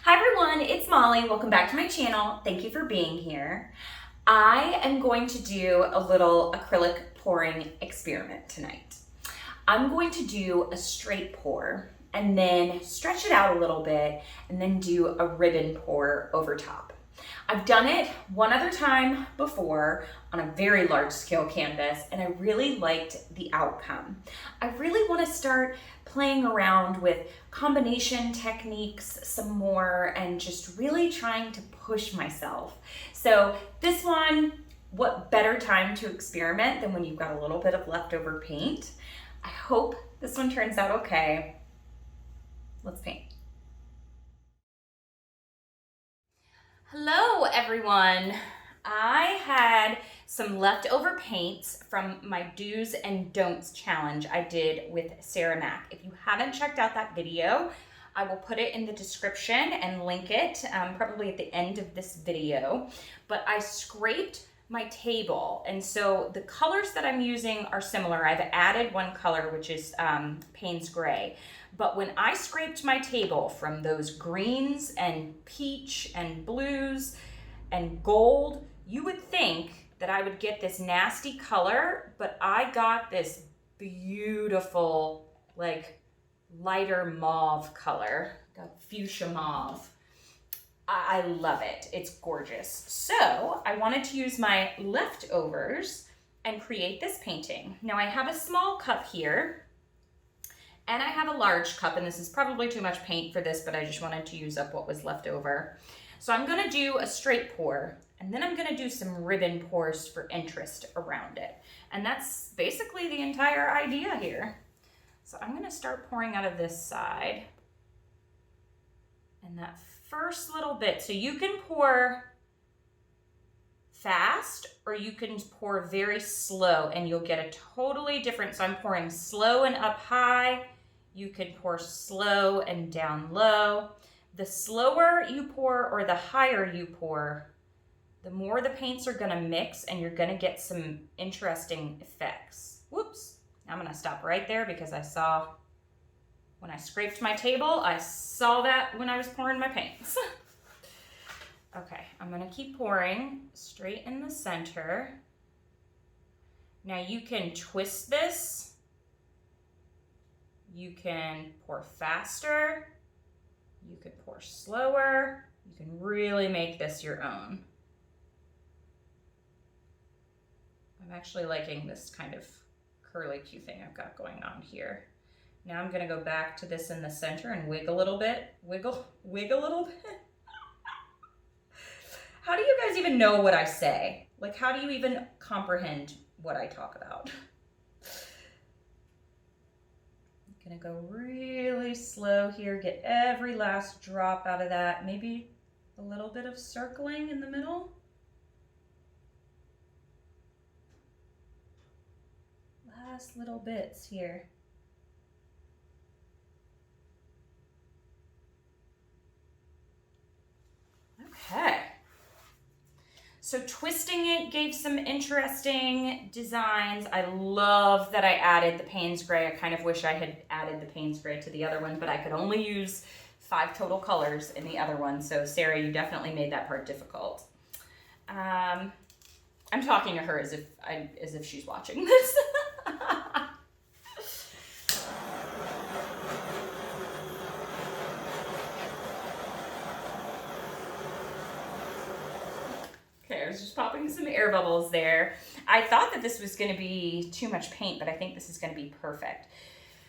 Hi everyone, it's Molly. Welcome back to my channel. Thank you for being here. I am going to do a little acrylic pouring experiment tonight. I'm going to do a straight pour and then stretch it out a little bit and then do a ribbon pour over top. I've done it one other time before on a very large scale canvas and I really liked the outcome. I really want to start playing around with combination techniques some more and just really trying to push myself. So this one, what better time to experiment than when you've got a little bit of leftover paint? I hope this one turns out okay. Let's paint. Hello everyone. I had some leftover paints from my do's and don'ts challenge I did with Sarah Mac. If you haven't checked out that video, I will put it in the description and link it probably at the end of this video. But I scraped my table, and so the colors that I'm using are similar. I've added one color, which is Payne's Gray. But when I scraped my table from those greens and peach and blues and gold, you would think that I would get this nasty color, but I got this beautiful, like lighter mauve color, like a fuchsia mauve. I love it. It's gorgeous. So I wanted to use my leftovers and create this painting. Now I have a small cup here and I have a large cup, and this is probably too much paint for this, but I just wanted to use up what was left over. So I'm gonna do a straight pour, and then I'm gonna do some ribbon pours for interest around it. And that's basically the entire idea here. So I'm gonna start pouring out of this side. And that first little bit, so you can pour fast or you can pour very slow and you'll get a totally different, so I'm pouring slow and up high. You can pour slow and down low. The slower you pour or the higher you pour, the more the paints are gonna mix and you're gonna get some interesting effects. Whoops, I'm gonna stop right there because I saw when I scraped my table, I saw that when I was pouring my paints. Okay, I'm gonna keep pouring straight in the center. Now you can twist this. You can pour faster. You can pour slower. You can really make this your own. I'm actually liking this kind of curly-Q thing I've got going on here. Now I'm gonna go back to this in the center and wiggle a little bit. Wiggle a little bit. How do you guys even know what I say? Like, how do you even comprehend what I talk about? I'm gonna go really slow here, get every last drop out of that. Maybe a little bit of circling in the middle. Last little bits here. Okay. So twisting it gave some interesting designs. I love that I added the Payne's Gray. I kind of wish I had added the Payne's Gray to the other one, but I could only use 5 total colors in the other one. So Sarah, you definitely made that part difficult. I'm talking to her as if she's watching this. Okay, I was just popping some air bubbles there. I thought that this was gonna be too much paint, but I think this is gonna be perfect.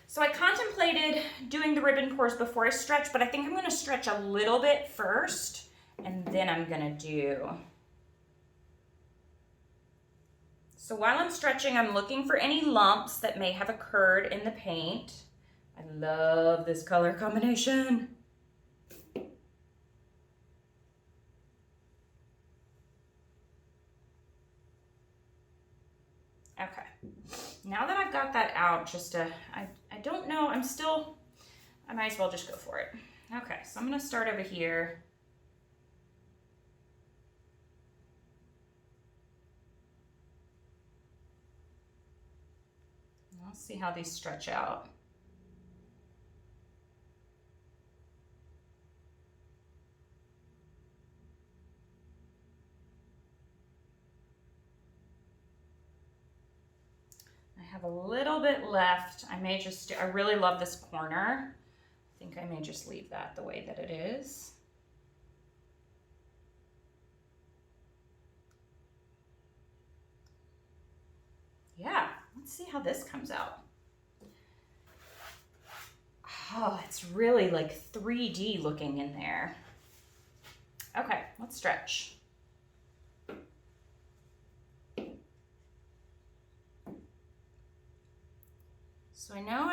So I contemplated doing the ribbon pours before I stretch, but I think I'm gonna stretch a little bit first, and then I'm gonna do. So while I'm stretching, I'm looking for any lumps that may have occurred in the paint. I love this color combination. Okay, now that I've got that out, I don't know, I might as well just go for it. Okay, so I'm gonna start over here. I'll see how these stretch out. have a little bit left. I may just, I really love this corner. I think I may just leave that the way that it is. Yeah, let's see how this comes out. Oh, it's really like 3D looking in there. Okay, let's stretch. So I know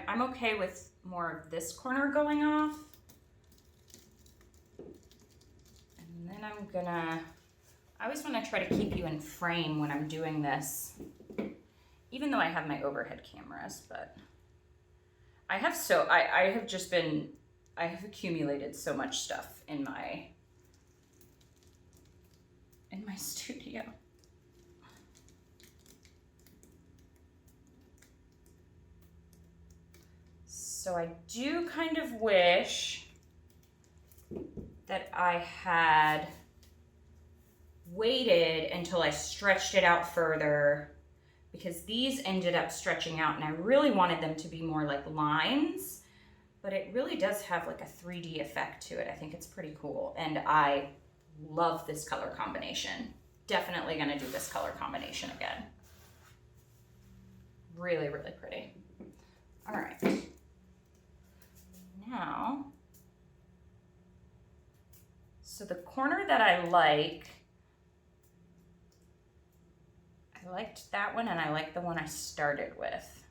I'm okay with more of this corner going off. And then I always want to try to keep you in frame when I'm doing this, even though I have my overhead cameras, but I have accumulated so much stuff in my studio. So I do kind of wish that I had waited until I stretched it out further, because these ended up stretching out and I really wanted them to be more like lines, but it really does have like a 3D effect to it. I think it's pretty cool. And I love this color combination. Definitely gonna do this color combination again. Really, really pretty. All right. Now, so the corner that I liked that one, and I like the one I started with.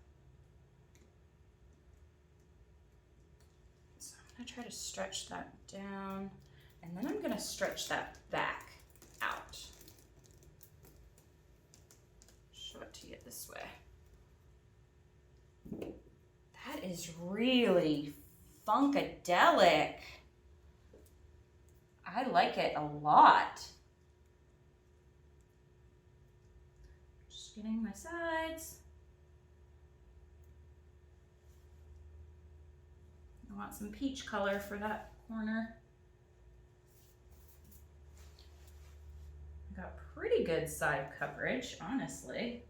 So I'm gonna try to stretch that down, and then I'm gonna stretch that back out. Show it to you this way. That is really funkadelic. I like it a lot. Just getting my sides. I want some peach color for that corner. Got pretty good side coverage, honestly.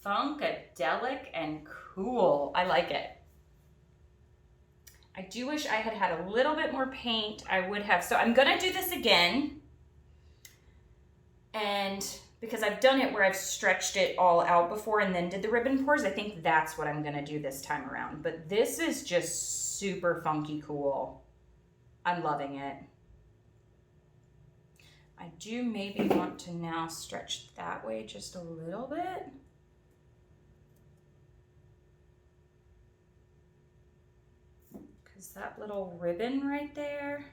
Funkadelic and cool. I like it. I do wish I had had a little bit more paint. I would have. So I'm gonna do this again. And because I've done it where I've stretched it all out before and then did the ribbon pours, I think that's what I'm gonna do this time around. But this is just super funky cool. I'm loving it. I do maybe want to now stretch that way just a little bit. Because that little ribbon right there,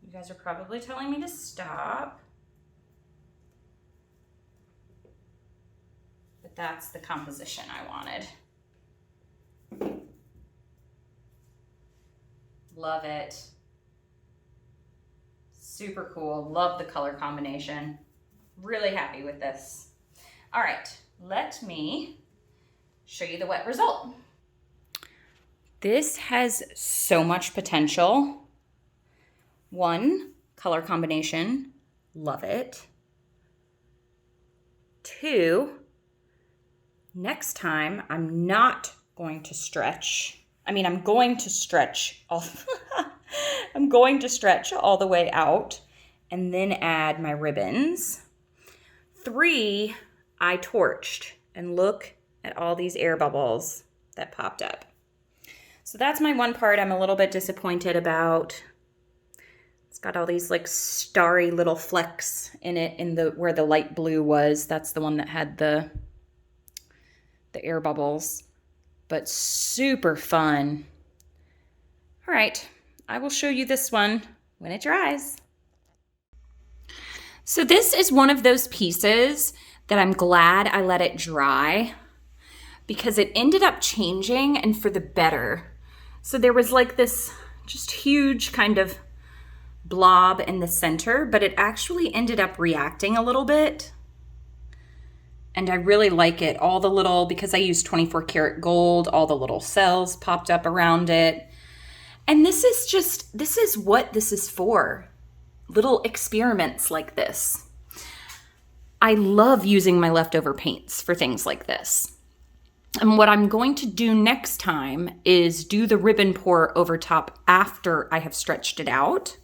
you guys are probably telling me to stop, but that's the composition I wanted. Love it. Super cool. Love the color combination. Really happy with this. All right, let me show you the wet result. This has so much potential. 1, color combination, love it. 2, next time I'm not going to stretch. I'm going to stretch all I'm going to stretch all the way out and then add my ribbons. 3, I torched, and look at all these air bubbles that popped up. So that's my one part I'm a little bit disappointed about. It's got all these like starry little flecks in it where the light blue was. That's the one that had the air bubbles, but super fun. All right, I will show you this one when it dries. So this is one of those pieces that I'm glad I let it dry, because it ended up changing and for the better. So there was like this just huge kind of blob in the center, but it actually ended up reacting a little bit. And I really like it. All the little, because I use 24 karat gold, all the little cells popped up around it. And this is what this is for. Little experiments like this. I love using my leftover paints for things like this. And what I'm going to do next time is do the ribbon pour over top after I have stretched it out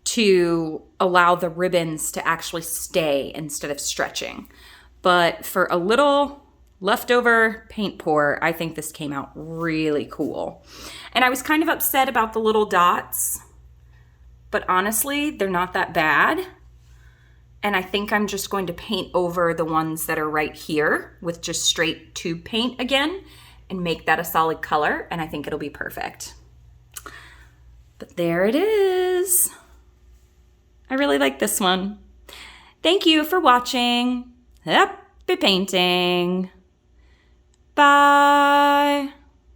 to allow the ribbons to actually stay instead of stretching. But for a little leftover paint pour, I think this came out really cool. And I was kind of upset about the little dots, but honestly, they're not that bad. And I think I'm just going to paint over the ones that are right here with just straight tube paint again and make that a solid color, and I think it'll be perfect. But there it is. I really like this one. Thank you for watching. Happy painting. Bye.